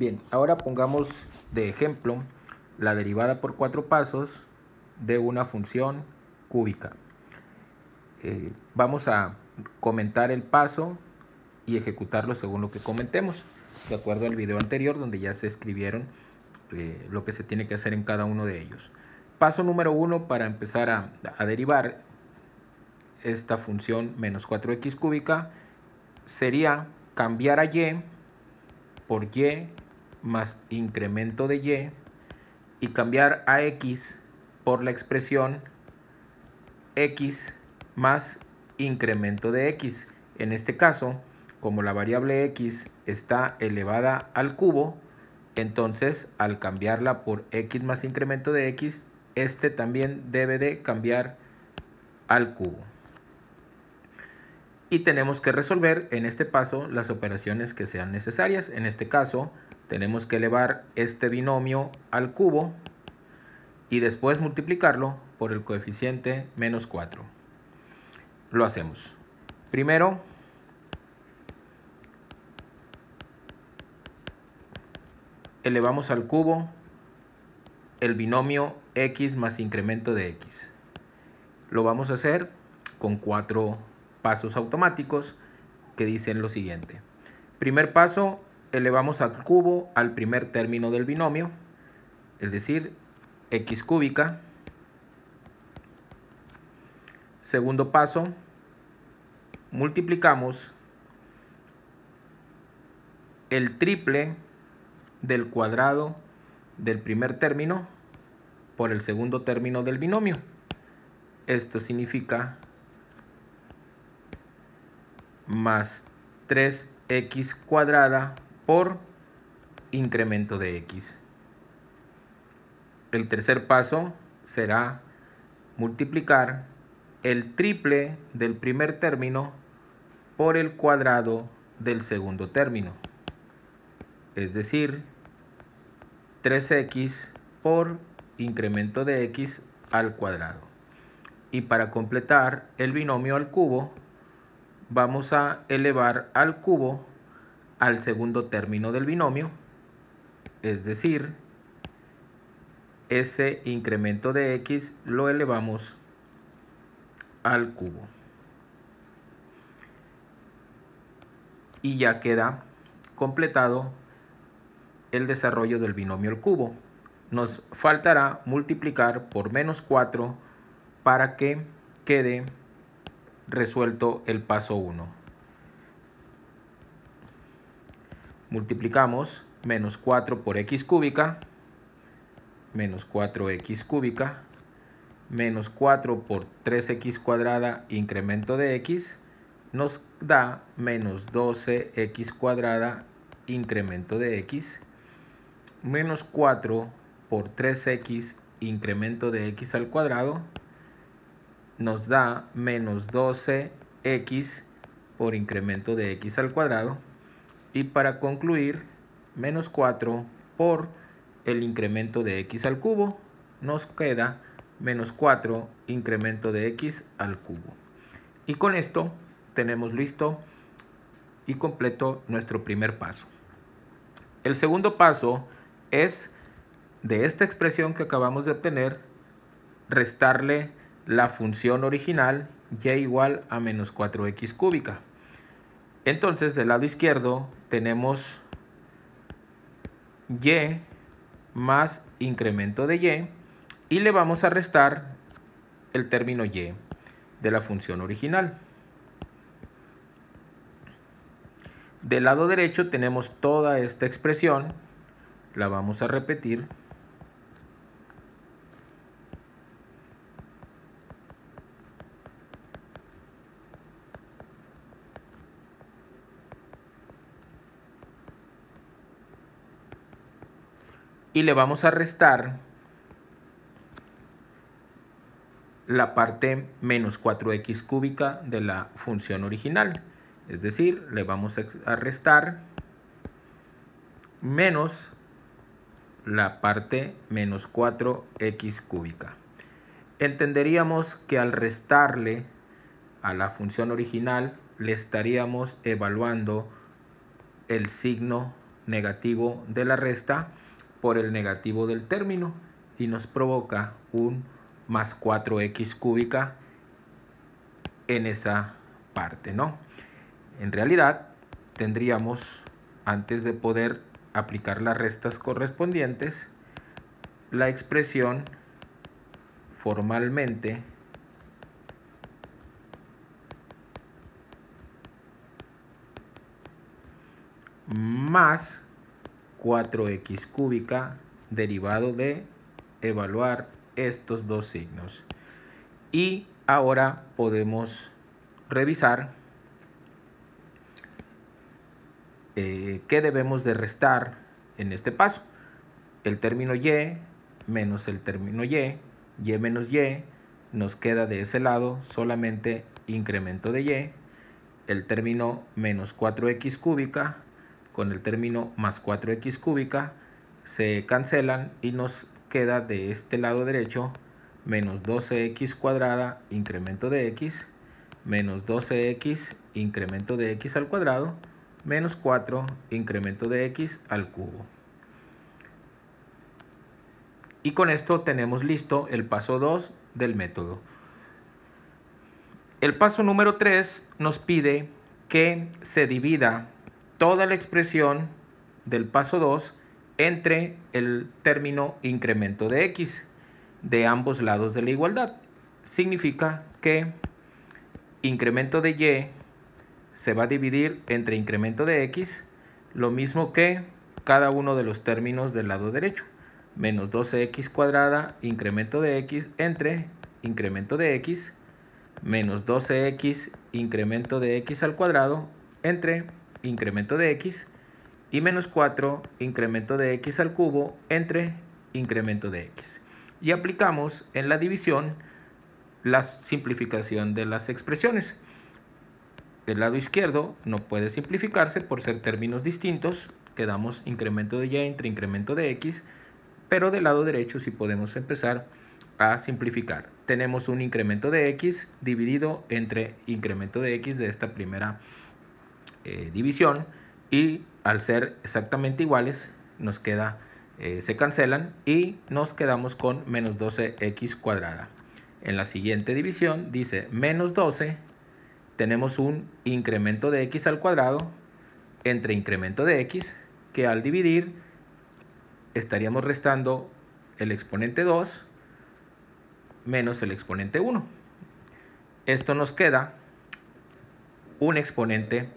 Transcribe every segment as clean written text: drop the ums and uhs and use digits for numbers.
Bien, ahora pongamos de ejemplo la derivada por 4 pasos de una función cúbica. Vamos a comentar el paso y ejecutarlo según lo que comentemos, de acuerdo al video anterior donde ya se escribieron lo que se tiene que hacer en cada uno de ellos. Paso número 1 para empezar a derivar esta función menos 4x cúbica sería cambiar a y por y más incremento de y cambiar a x por la expresión x más incremento de x. En este caso, como la variable x está elevada al cubo, entonces al cambiarla por x más incremento de x, este también debe de cambiar al cubo. Y tenemos que resolver en este paso las operaciones que sean necesarias. En este caso, tenemos que elevar este binomio al cubo y después multiplicarlo por el coeficiente menos 4. Lo hacemos. Primero, elevamos al cubo el binomio x más incremento de x. Lo vamos a hacer con 4 pasos automáticos que dicen lo siguiente. Primer paso, elevamos al cubo al primer término del binomio, es decir, x cúbica. Segundo paso, multiplicamos el triple del cuadrado del primer término por el segundo término del binomio. Esto significa más 3x cuadrada por incremento de x. El tercer paso será multiplicar el triple del primer término por el cuadrado del segundo término, es decir, 3x por incremento de x al cuadrado. Y para completar el binomio al cubo, vamos a elevar al cubo al segundo término del binomio, es decir, ese incremento de x lo elevamos al cubo. Y ya queda completado el desarrollo del binomio al cubo. Nos faltará multiplicar por menos 4 para que quede resuelto el paso 1. Multiplicamos menos 4 por x cúbica, menos 4x cúbica, menos 4 por 3x cuadrada incremento de x, nos da menos 12x cuadrada incremento de x, menos 4 por 3x incremento de x al cuadrado, nos da menos 12x por incremento de x al cuadrado. Y para concluir, menos 4 por el incremento de x al cubo, nos queda menos 4 incremento de x al cubo. Y con esto tenemos listo y completo nuestro primer paso. El segundo paso es de esta expresión que acabamos de obtener, restarle la función original y igual a menos 4x cúbica. Entonces del lado izquierdo tenemos y más incremento de y le vamos a restar el término y de la función original. Del lado derecho tenemos toda esta expresión, la vamos a repetir. Y le vamos a restar la parte menos 4x cúbica de la función original. Es decir, le vamos a restar menos la parte menos 4x cúbica. Entenderíamos que al restarle a la función original le estaríamos evaluando el signo negativo de la resta por el negativo del término y nos provoca un más 4x cúbica en esa parte, ¿no? En realidad tendríamos, antes de poder aplicar las restas correspondientes, la expresión formalmente más 4x cúbica derivado de evaluar estos dos signos. Y ahora podemos revisar qué debemos de restar en este paso. El término y menos el término y menos y, nos queda de ese lado solamente incremento de y. El término menos 4x cúbica con el término más 4x cúbica se cancelan y nos queda de este lado derecho menos 12x cuadrada incremento de x menos 12x incremento de x al cuadrado menos 4 incremento de x al cubo. Y con esto tenemos listo el paso 2 del método. El paso número 3 nos pide que se divida toda la expresión del paso 2 entre el término incremento de x de ambos lados de la igualdad. Significa que incremento de y se va a dividir entre incremento de x, lo mismo que cada uno de los términos del lado derecho. Menos 12x cuadrada incremento de x entre incremento de x menos 12x incremento de x al cuadrado entre incremento de x y menos 4 incremento de x al cubo entre incremento de x. Y aplicamos en la división la simplificación de las expresiones. El lado izquierdo no puede simplificarse por ser términos distintos. Quedamos incremento de y entre incremento de x, pero del lado derecho sí podemos empezar a simplificar. Tenemos un incremento de x dividido entre incremento de x de esta primera división, y al ser exactamente iguales nos queda, se cancelan y nos quedamos con menos 12x cuadrada. En la siguiente división dice menos 12, tenemos un incremento de x al cuadrado entre incremento de x, que al dividir estaríamos restando el exponente 2 menos el exponente 1. Esto nos queda un exponente,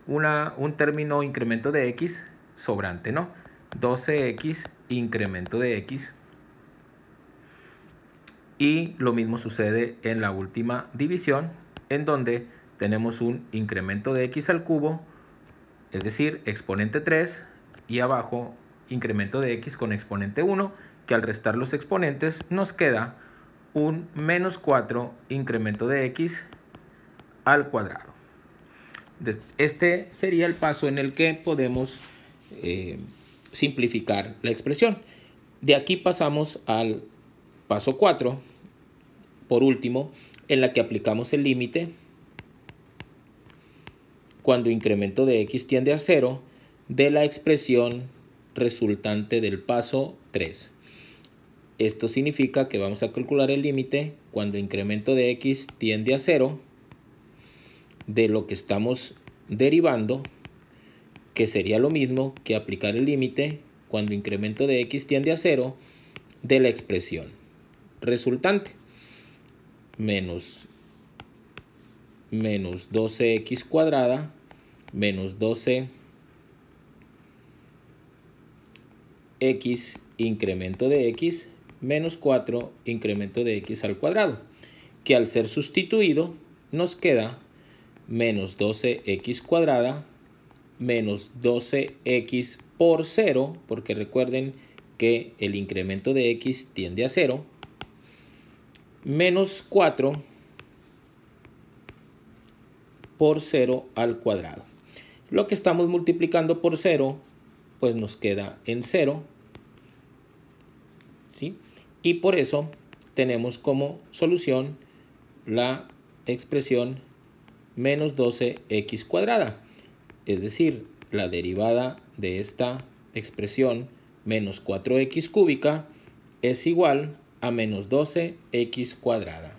un término incremento de x sobrante, ¿no? 12x incremento de x. Y lo mismo sucede en la última división, en donde tenemos un incremento de x al cubo, es decir, exponente 3, y abajo incremento de x con exponente 1, que al restar los exponentes nos queda un menos 4 incremento de x al cuadrado. Este sería el paso en el que podemos simplificar la expresión. De aquí pasamos al paso 4, por último, en la que aplicamos el límite cuando incremento de x tiende a 0 de la expresión resultante del paso 3. Esto significa que vamos a calcular el límite cuando incremento de x tiende a 0 de lo que estamos derivando, que sería lo mismo que aplicar el límite cuando incremento de x tiende a 0 de la expresión resultante. Menos 12x cuadrada menos 12x incremento de x menos 4 incremento de x al cuadrado, que al ser sustituido nos queda menos 12x cuadrada menos 12x por 0, porque recuerden que el incremento de x tiende a 0, menos 4 por 0 al cuadrado. Lo que estamos multiplicando por 0, pues nos queda en 0, ¿sí? Y por eso tenemos como solución la expresión menos 12x cuadrada. Es decir, la derivada de esta expresión menos 4x cúbica es igual a menos 12x cuadrada.